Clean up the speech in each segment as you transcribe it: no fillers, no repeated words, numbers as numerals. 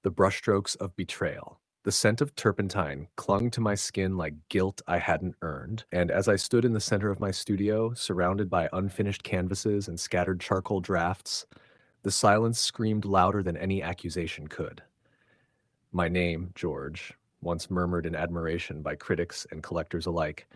the brushstrokes of betrayal. The scent of turpentine clung to my skin like guilt I hadn't earned, and as I stood in the center of my studio, surrounded by unfinished canvases and scattered charcoal drafts, the silence screamed louder than any accusation could. My name, George, once murmured in admiration by critics and collectors alike,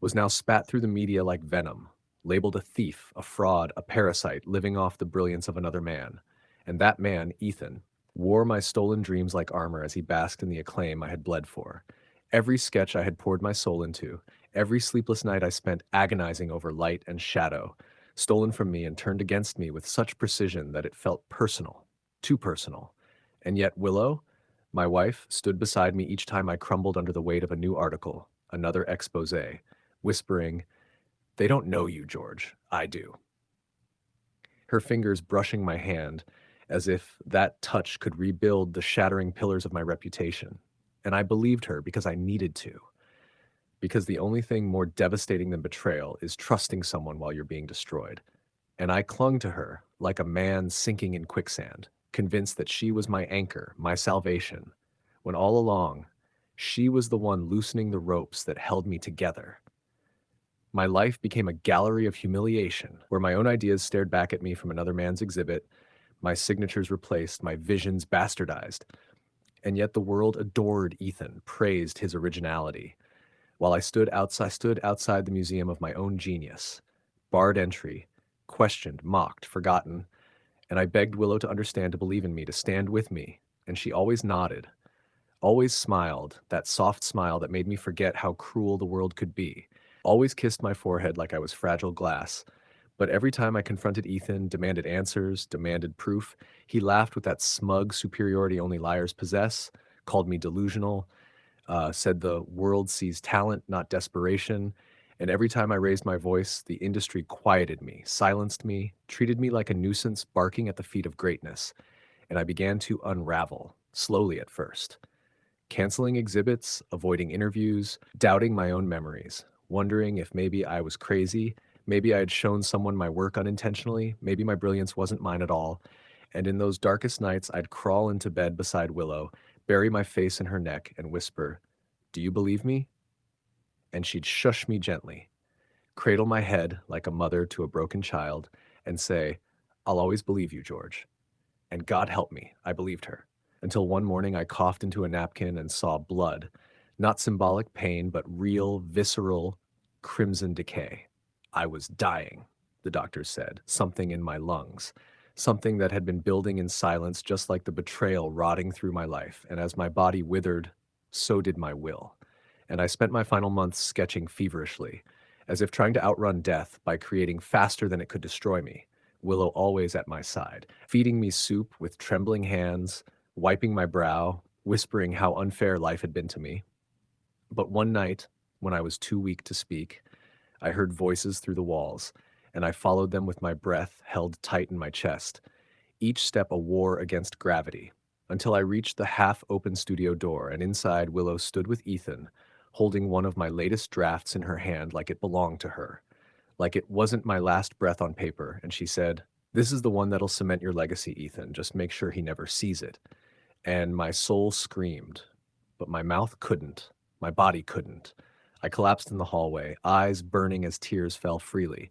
was now spat through the media like venom, labeled a thief, a fraud, a parasite living off the brilliance of another man. And that man, Ethan, wore my stolen dreams like armor as he basked in the acclaim I had bled for. Every sketch I had poured my soul into, every sleepless night I spent agonizing over light and shadow, stolen from me and turned against me with such precision that it felt personal, too personal. And yet Willow, my wife, stood beside me each time I crumbled under the weight of a new article, another expose, whispering, "They don't know you, George. I do." Her fingers brushing my hand as if that touch could rebuild the shattering pillars of my reputation. And I believed her because I needed to. Because the only thing more devastating than betrayal is trusting someone while you're being destroyed. And I clung to her like a man sinking in quicksand, convinced that she was my anchor, my salvation, when all along, she was the one loosening the ropes that held me together. My life became a gallery of humiliation, where my own ideas stared back at me from another man's exhibit, my signatures replaced, my visions bastardized. And yet the world adored Ethan, praised his originality, while I stood outside the museum of my own genius, barred entry, questioned, mocked, forgotten, and I begged Willow to understand, to believe in me, to stand with me, and she always nodded, always smiled, that soft smile that made me forget how cruel the world could be, always kissed my forehead like I was fragile glass. But every time I confronted Ethan, demanded answers, demanded proof, he laughed with that smug superiority only liars possess, called me delusional, said the world sees talent, not desperation. And every time I raised my voice, the industry quieted me, silenced me, treated me like a nuisance barking at the feet of greatness. And I began to unravel, slowly at first. Canceling exhibits, avoiding interviews, doubting my own memories, wondering if maybe I was crazy, maybe I had shown someone my work unintentionally, maybe my brilliance wasn't mine at all. And in those darkest nights, I'd crawl into bed beside Willow, bury my face in her neck, and whisper, "Do you believe me?" And she'd shush me gently, cradle my head like a mother to a broken child, and say, "I'll always believe you, George." And God help me, I believed her. Until one morning I coughed into a napkin and saw blood. Not symbolic pain, but real, visceral, crimson decay. I was dying, the doctors said, something in my lungs. Something that had been building in silence, just like the betrayal rotting through my life. And as my body withered, so did my will. And I spent my final months sketching feverishly, as if trying to outrun death by creating faster than it could destroy me. Willow always at my side, feeding me soup with trembling hands, wiping my brow, whispering how unfair life had been to me. But one night, when I was too weak to speak, I heard voices through the walls, and I followed them with my breath held tight in my chest, each step a war against gravity, until I reached the half-open studio door, and inside Willow stood with Ethan, holding one of my latest drafts in her hand like it belonged to her, like it wasn't my last breath on paper, and she said, "This is the one that'll cement your legacy, Ethan. Just make sure he never sees it." And my soul screamed, but my mouth couldn't. My body couldn't. I collapsed in the hallway, eyes burning as tears fell freely,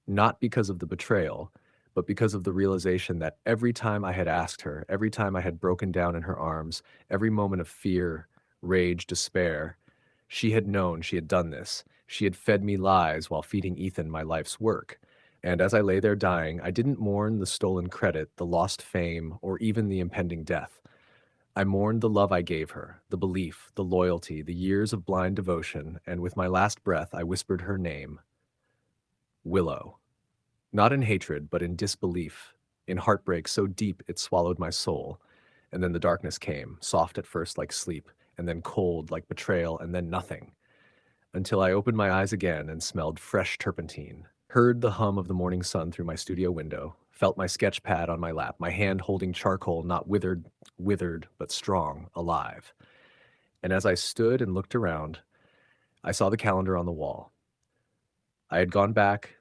not because of the betrayal, but because of the realization that every time I had asked her, every time I had broken down in her arms, every moment of fear, rage, despair, she had known she had done this. She had fed me lies while feeding Ethan my life's work. And as I lay there dying, I didn't mourn the stolen credit, the lost fame, or even the impending death. I mourned the love I gave her, the belief, the loyalty, the years of blind devotion, and with my last breath I whispered her name, Willow. Not in hatred, but in disbelief, in heartbreak so deep it swallowed my soul. And then the darkness came, soft at first like sleep, and then cold like betrayal, and then nothing, until I opened my eyes again and smelled fresh turpentine, heard the hum of the morning sun through my studio window, felt my sketch pad on my lap, my hand holding charcoal, not withered, but strong, alive. And as I stood and looked around, I saw the calendar on the wall. I had gone back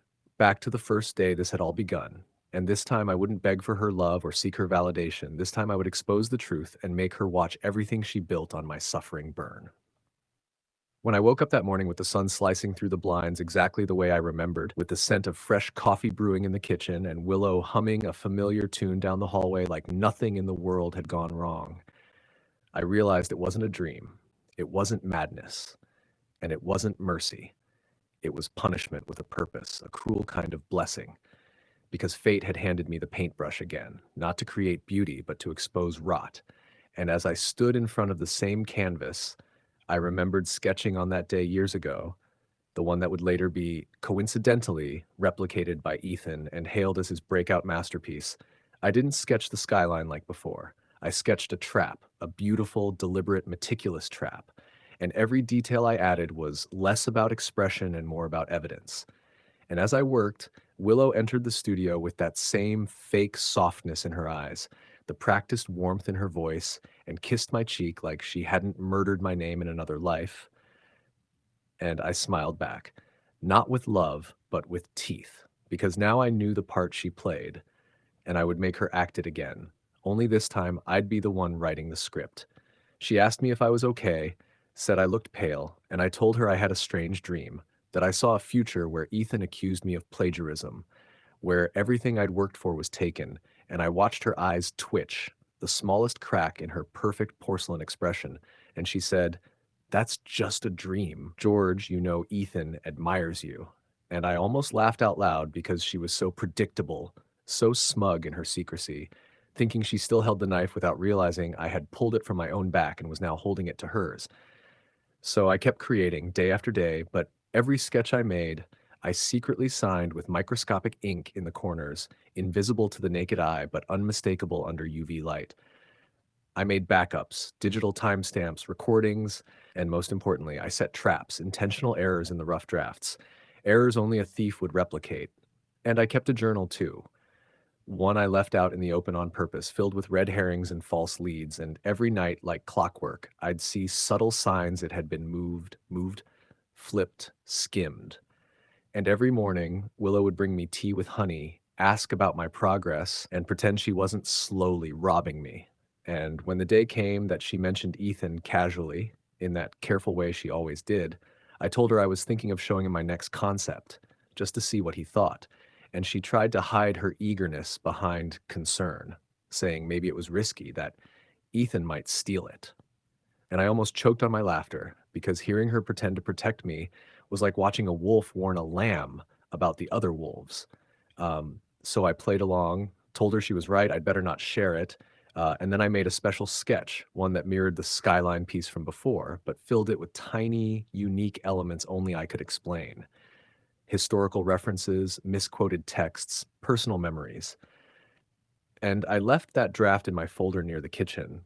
to the first day this had all begun, And this time I wouldn't beg for her love or seek her validation. This time I would expose the truth and make her watch everything she built on my suffering burn. When I woke up that morning with the sun slicing through the blinds exactly the way I remembered, with the scent of fresh coffee brewing in the kitchen and Willow humming a familiar tune down the hallway like nothing in the world had gone wrong, I realized it wasn't a dream, it wasn't madness, and it wasn't mercy. It was punishment with a purpose, a cruel kind of blessing, because fate had handed me the paintbrush again, not to create beauty, but to expose rot. And as I stood in front of the same canvas, I remembered sketching on that day years ago, the one that would later be coincidentally replicated by Ethan and hailed as his breakout masterpiece. I didn't sketch the skyline like before. I sketched a trap, a beautiful, deliberate, meticulous trap. And every detail I added was less about expression and more about evidence. And as I worked, Willow entered the studio with that same fake softness in her eyes, the practiced warmth in her voice, and kissed my cheek like she hadn't murdered my name in another life. And I smiled back, not with love, but with teeth, because now I knew the part she played, and I would make her act it again. Only this time, I'd be the one writing the script. She asked me if I was okay, said I looked pale, and I told her I had a strange dream, that I saw a future where Ethan accused me of plagiarism, where everything I'd worked for was taken, and I watched her eyes twitch, the smallest crack in her perfect porcelain expression, and she said, "That's just a dream. George, you know Ethan admires you." And I almost laughed out loud because she was so predictable, so smug in her secrecy, thinking she still held the knife without realizing I had pulled it from my own back and was now holding it to hers. So I kept creating day after day, but every sketch I made, I secretly signed with microscopic ink in the corners, invisible to the naked eye, but unmistakable under UV light. I made backups, digital timestamps, recordings, and most importantly, I set traps, intentional errors in the rough drafts, errors only a thief would replicate. And I kept a journal too, one I left out in the open on purpose, filled with red herrings and false leads, and every night, like clockwork, I'd see subtle signs it had been moved, flipped, skimmed. And every morning, Willow would bring me tea with honey, ask about my progress, and pretend she wasn't slowly robbing me. And when the day came that she mentioned Ethan casually, in that careful way she always did, I told her I was thinking of showing him my next concept, just to see what he thought. And she tried to hide her eagerness behind concern, saying maybe it was risky, that Ethan might steal it. And I almost choked on my laughter, because hearing her pretend to protect me was like watching a wolf warn a lamb about the other wolves. So I played along, told her she was right, I'd better not share it. And then I made a special sketch, one that mirrored the skyline piece from before, but filled it with tiny, unique elements only I could explain. Historical references, misquoted texts, personal memories. And I left that draft in my folder near the kitchen,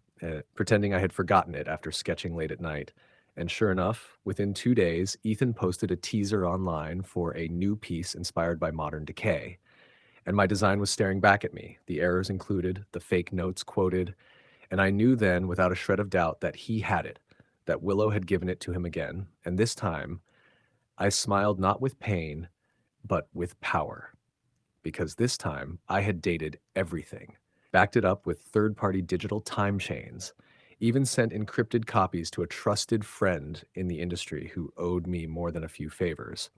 pretending I had forgotten it after sketching late at night. And sure enough, within 2 days, Ethan posted a teaser online for a new piece inspired by modern decay. And my design was staring back at me, the errors included, the fake notes quoted. And I knew then, without a shred of doubt, that he had it, that Willow had given it to him again. And this time, I smiled not with pain, but with power, because this time I had dated everything, backed it up with third-party digital time chains, even sent encrypted copies to a trusted friend in the industry who owed me more than a few favors.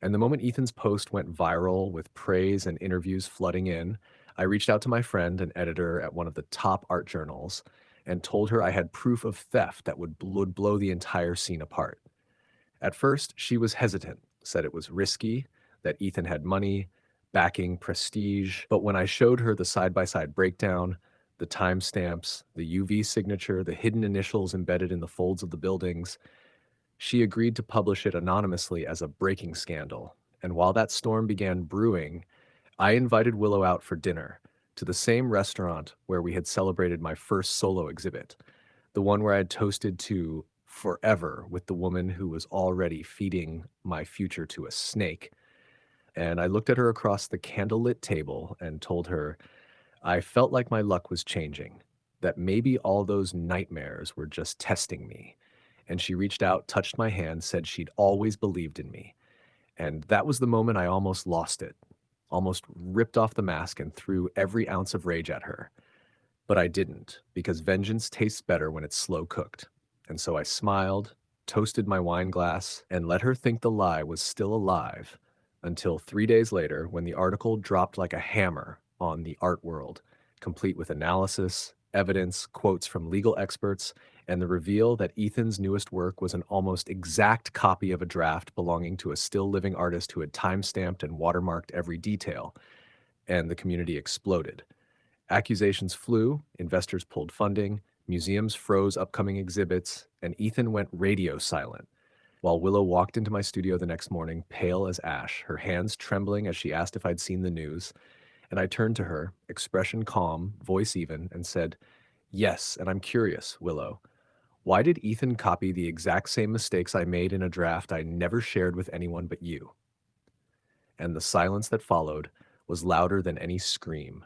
And the moment Ethan's post went viral with praise and interviews flooding in, I reached out to my friend and editor at one of the top art journals and told her I had proof of theft that would blow the entire scene apart. At first, she was hesitant, said it was risky, that Ethan had money, backing, prestige. But when I showed her the side by side breakdown, the timestamps, the UV signature, the hidden initials embedded in the folds of the buildings, she agreed to publish it anonymously as a breaking scandal. And while that storm began brewing, I invited Willow out for dinner to the same restaurant where we had celebrated my first solo exhibit, the one where I had toasted to forever with the woman who was already feeding my future to a snake. And I looked at her across the candlelit table and told her I felt like my luck was changing, that maybe all those nightmares were just testing me. And she reached out, touched my hand, said she'd always believed in me. And that was the moment I almost lost it. almost ripped off the mask and threw every ounce of rage at her. But I didn't, because vengeance tastes better when it's slow cooked. And so I smiled, toasted my wine glass, and let her think the lie was still alive until 3 days later when the article dropped like a hammer on the art world, complete with analysis, evidence, quotes from legal experts, and the reveal that Ethan's newest work was an almost exact copy of a draft belonging to a still living artist who had time-stamped and watermarked every detail, and the community exploded. Accusations flew, investors pulled funding, museums froze upcoming exhibits, and Ethan went radio silent. While Willow walked into my studio the next morning, pale as ash, her hands trembling as she asked if I'd seen the news, and I turned to her, expression calm, voice even, and said, "Yes, and I'm curious, Willow. Why did Ethan copy the exact same mistakes I made in a draft I never shared with anyone but you?" And the silence that followed was louder than any scream.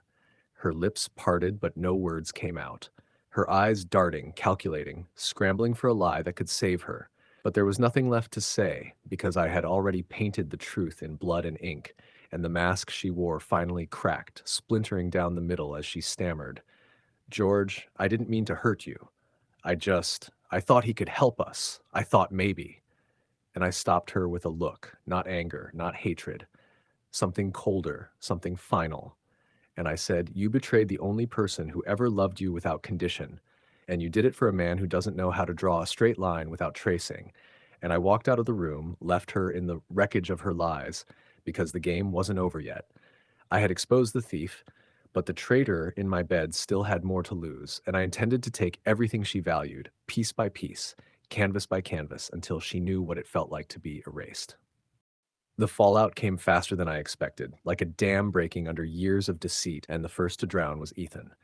Her lips parted, but no words came out. Her eyes darting, calculating, scrambling for a lie that could save her. But there was nothing left to say, because I had already painted the truth in blood and ink, and the mask she wore finally cracked, splintering down the middle as she stammered. "George, I didn't mean to hurt you. I thought he could help us. I thought maybe." And I stopped her with a look, not anger, not hatred, something colder, something final. And I said, "You betrayed the only person who ever loved you without condition. And you did it for a man who doesn't know how to draw a straight line without tracing." And I walked out of the room, left her in the wreckage of her lies, because the game wasn't over yet. I had exposed the thief, but the traitor in my bed still had more to lose, and I intended to take everything she valued, piece by piece, canvas by canvas, until she knew what it felt like to be erased. The fallout came faster than I expected, like a dam breaking under years of deceit, and the first to drown was Ethan.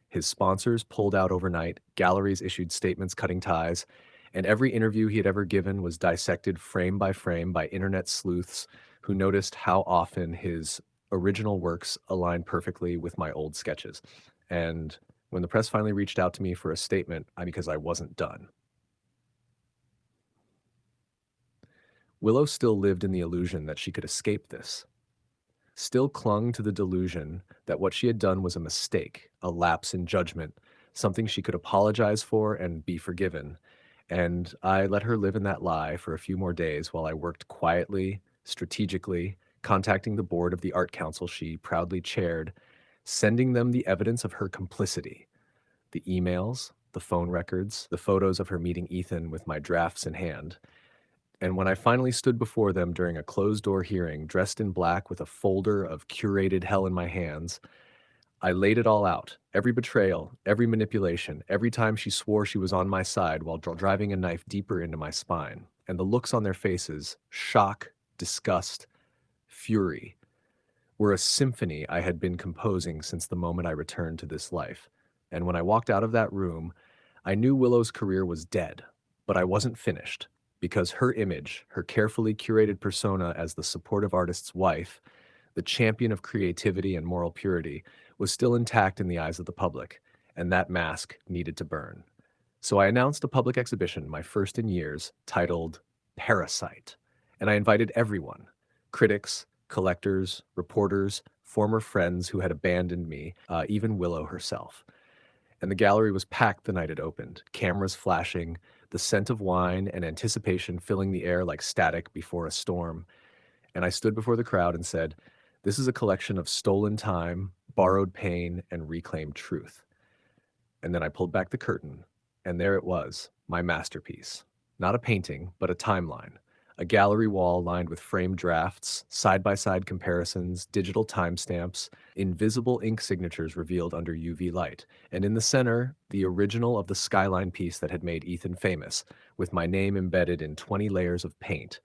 His sponsors pulled out overnight, galleries issued statements cutting ties, and every interview he had ever given was dissected frame by internet sleuths who noticed how often his original works aligned perfectly with my old sketches. And when the press finally reached out to me for a statement, because I wasn't done. Willow still lived in the illusion that she could escape this, still clung to the delusion that what she had done was a mistake, a lapse in judgment, something she could apologize for and be forgiven. And I let her live in that lie for a few more days while I worked quietly, strategically, contacting the board of the art council she proudly chaired, sending them the evidence of her complicity, the emails, the phone records, the photos of her meeting Ethan with my drafts in hand. And when I finally stood before them during a closed-door hearing, dressed in black with a folder of curated hell in my hands, I laid it all out. Every betrayal, every manipulation, every time she swore she was on my side while driving a knife deeper into my spine. And the looks on their faces, shock, disgust, fury, were a symphony I had been composing since the moment I returned to this life. And when I walked out of that room, I knew Willow's career was dead, but I wasn't finished, because her image, her carefully curated persona as the supportive artist's wife, the champion of creativity and moral purity, was still intact in the eyes of the public, and that mask needed to burn. So I announced a public exhibition, my first in years, titled Parasite, and I invited everyone, critics, collectors, reporters, former friends who had abandoned me, even Willow herself. And the gallery was packed the night it opened, cameras flashing, the scent of wine and anticipation filling the air like static before a storm. And I stood before the crowd and said, "This is a collection of stolen time, borrowed pain, and reclaimed truth." And then I pulled back the curtain, and there it was, my masterpiece. Not a painting, but a timeline. A gallery wall lined with framed drafts, side-by-side comparisons, digital timestamps, invisible ink signatures revealed under UV light. And in the center, the original of the skyline piece that had made Ethan famous, with my name embedded in 20 layers of paint.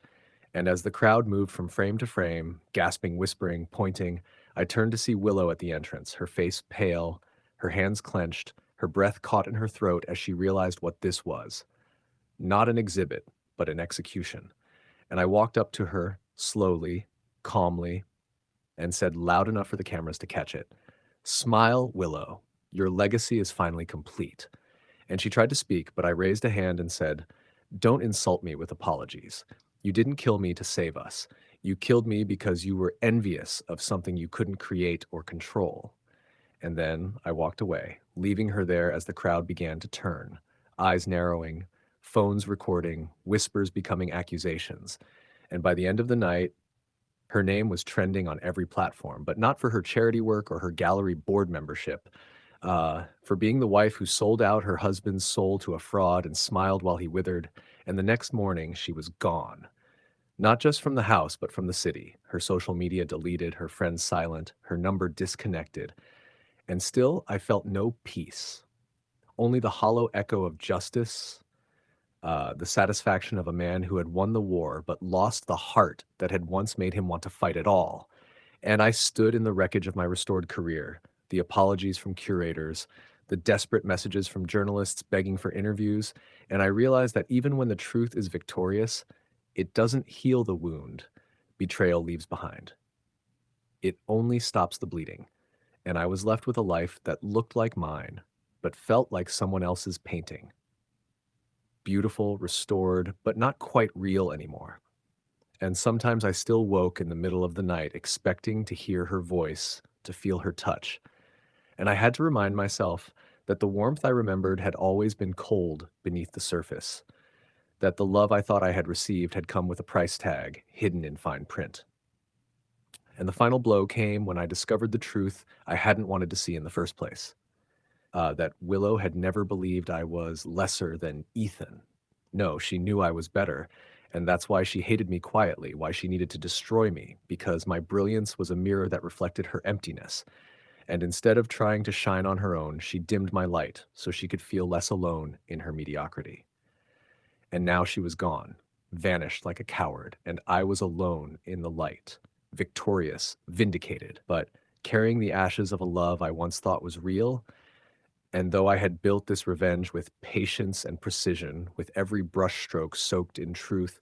And as the crowd moved from frame to frame, gasping, whispering, pointing, I turned to see Willow at the entrance, her face pale, her hands clenched, her breath caught in her throat as she realized what this was. Not an exhibit, but an execution. And I walked up to her, slowly, calmly, and said loud enough for the cameras to catch it, "Smile, Willow. Your legacy is finally complete." And she tried to speak, but I raised a hand and said, "Don't insult me with apologies. You didn't kill me to save us. You killed me because you were envious of something you couldn't create or control. And then I walked away, leaving her there as the crowd began to turn, eyes narrowing, phones recording, whispers becoming accusations. And by the end of the night, her name was trending on every platform, but not for her charity work or her gallery board membership, for being the wife who sold out her husband's soul to a fraud and smiled while he withered. And the next morning, she was gone. Not just from the house, but from the city. Her social media deleted, her friends silent, her number disconnected. And still, I felt no peace, only the hollow echo of justice, the satisfaction of a man who had won the war but lost the heart that had once made him want to fight at all. And I stood in the wreckage of my restored career, the apologies from curators, the desperate messages from journalists begging for interviews, and I realized that even when the truth is victorious, it doesn't heal the wound betrayal leaves behind. It only stops the bleeding, and I was left with a life that looked like mine, but felt like someone else's painting. Beautiful, restored, but not quite real anymore. And sometimes I still woke in the middle of the night expecting to hear her voice, to feel her touch. And I had to remind myself that the warmth I remembered had always been cold beneath the surface, that the love I thought I had received had come with a price tag hidden in fine print. And the final blow came when I discovered the truth I hadn't wanted to see in the first place, that Willow had never believed I was lesser than Ethan. No, she knew I was better, and that's why she hated me quietly, why she needed to destroy me, because my brilliance was a mirror that reflected her emptiness. And instead of trying to shine on her own, she dimmed my light so she could feel less alone in her mediocrity. And now she was gone, vanished like a coward, and I was alone in the light, victorious, vindicated, but carrying the ashes of a love I once thought was real. And though I had built this revenge with patience and precision, with every brushstroke soaked in truth,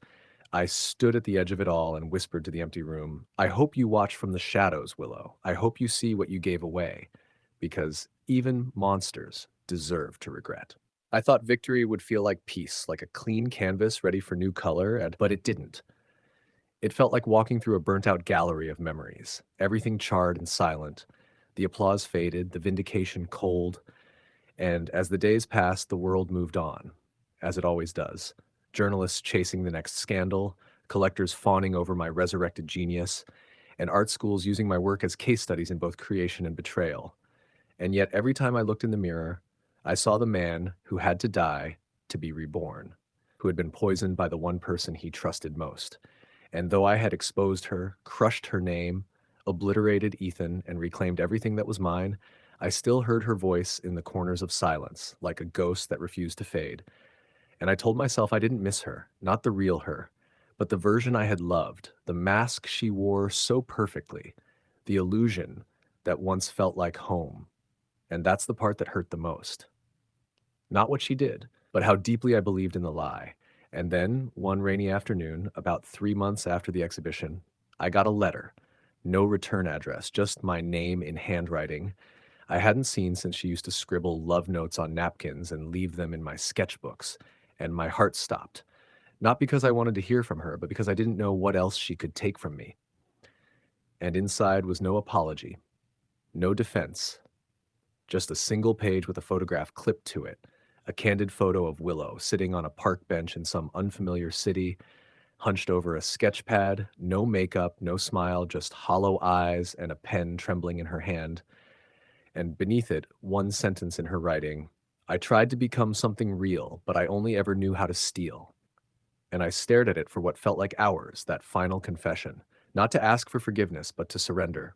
I stood at the edge of it all and whispered to the empty room, I hope you watch from the shadows, Willow. I hope you see what you gave away, because even monsters deserve to regret. I thought victory would feel like peace, like a clean canvas ready for new color, but it didn't. It felt like walking through a burnt-out gallery of memories, everything charred and silent, the applause faded, the vindication cold, and as the days passed, the world moved on, as it always does. Journalists chasing the next scandal, collectors fawning over my resurrected genius, and art schools using my work as case studies in both creation and betrayal. And yet, every time I looked in the mirror, I saw the man who had to die to be reborn, who had been poisoned by the one person he trusted most. And though I had exposed her, crushed her name, obliterated Ethan, and reclaimed everything that was mine, I still heard her voice in the corners of silence, like a ghost that refused to fade. And I told myself I didn't miss her, not the real her, but the version I had loved, the mask she wore so perfectly, the illusion that once felt like home. And that's the part that hurt the most. Not what she did, but how deeply I believed in the lie. And then, one rainy afternoon, about 3 months after the exhibition, I got a letter. No return address, just my name in handwriting I hadn't seen since she used to scribble love notes on napkins and leave them in my sketchbooks. And my heart stopped. Not because I wanted to hear from her, but because I didn't know what else she could take from me. And inside was no apology, no defense, just a single page with a photograph clipped to it, a candid photo of Willow sitting on a park bench in some unfamiliar city, hunched over a sketch pad, no makeup, no smile, just hollow eyes and a pen trembling in her hand. And beneath it, one sentence in her writing, I tried to become something real, but I only ever knew how to steal. And I stared at it for what felt like hours, that final confession, not to ask for forgiveness, but to surrender.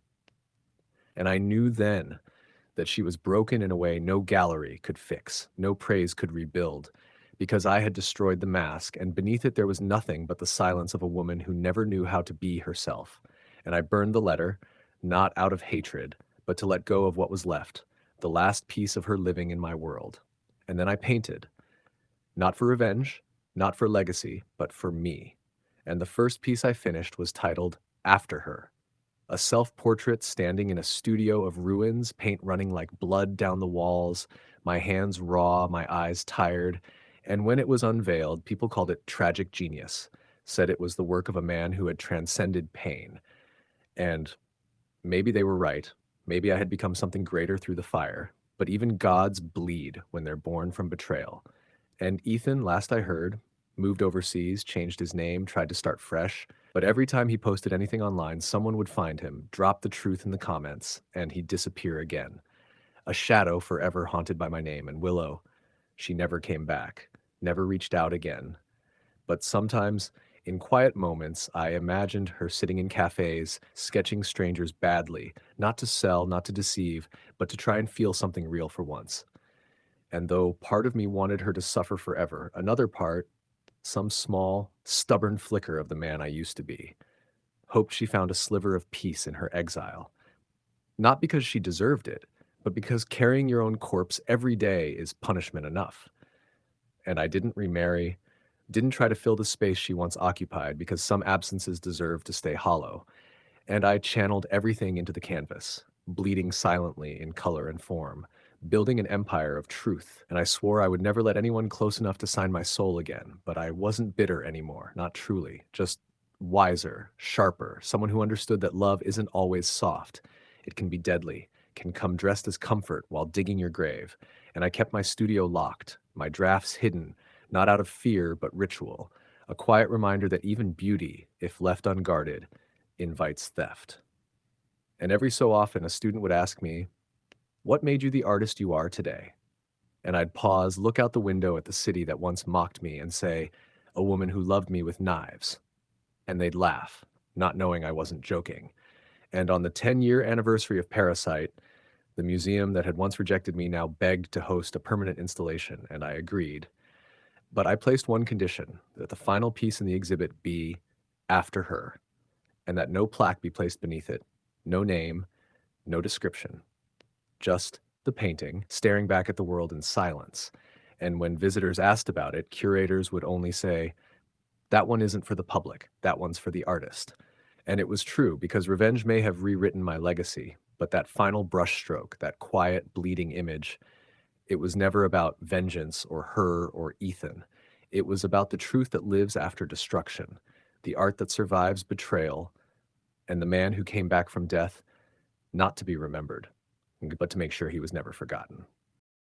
And I knew then that she was broken in a way no gallery could fix, no praise could rebuild, because I had destroyed the mask, and beneath it there was nothing but the silence of a woman who never knew how to be herself. And I burned the letter, not out of hatred, but to let go of what was left, the last piece of her living in my world. And then I painted, not for revenge, not for legacy, but for me. And the first piece I finished was titled After Her. A self-portrait standing in a studio of ruins, paint running like blood down the walls, my hands raw, my eyes tired, and when it was unveiled, people called it tragic genius, said it was the work of a man who had transcended pain. And maybe they were right. Maybe I had become something greater through the fire. But even gods bleed when they're born from betrayal. And Ethan, last I heard, moved overseas, changed his name, tried to start fresh. But every time he posted anything online, someone would find him, drop the truth in the comments, and he'd disappear again. A shadow forever haunted by my name. And Willow, she never came back, never reached out again. But sometimes, in quiet moments, I imagined her sitting in cafes, sketching strangers badly, not to sell, not to deceive, but to try and feel something real for once. And though part of me wanted her to suffer forever, another part, some small, stubborn flicker of the man I used to be, hoped she found a sliver of peace in her exile. Not because she deserved it, but because carrying your own corpse every day is punishment enough. And I didn't remarry, didn't try to fill the space she once occupied because some absences deserve to stay hollow. And I channeled everything into the canvas, bleeding silently in color and form, building an empire of truth. And I swore I would never let anyone close enough to sign my soul again, but I wasn't bitter anymore, not truly, just wiser, sharper, someone who understood that love isn't always soft. It can be deadly, can come dressed as comfort while digging your grave. And I kept my studio locked, my drafts hidden, not out of fear, but ritual, a quiet reminder that even beauty, if left unguarded, invites theft. And every so often, a student would ask me, "What made you the artist you are today?" And I'd pause, look out the window at the city that once mocked me, and say, "A woman who loved me with knives." And they'd laugh, not knowing I wasn't joking. And on the 10-year anniversary of Parasite, the museum that had once rejected me now begged to host a permanent installation, and I agreed. But I placed one condition, that the final piece in the exhibit be after her, and that no plaque be placed beneath it, no name, no description, just the painting staring back at the world in silence. And when visitors asked about it, curators would only say, "That one isn't for the public, that one's for the artist." And it was true, because revenge may have rewritten my legacy, but that final brushstroke, that quiet, bleeding image, it was never about vengeance or her or Ethan. It was about the truth that lives after destruction, the art that survives betrayal, and the man who came back from death not to be remembered, but to make sure he was never forgotten.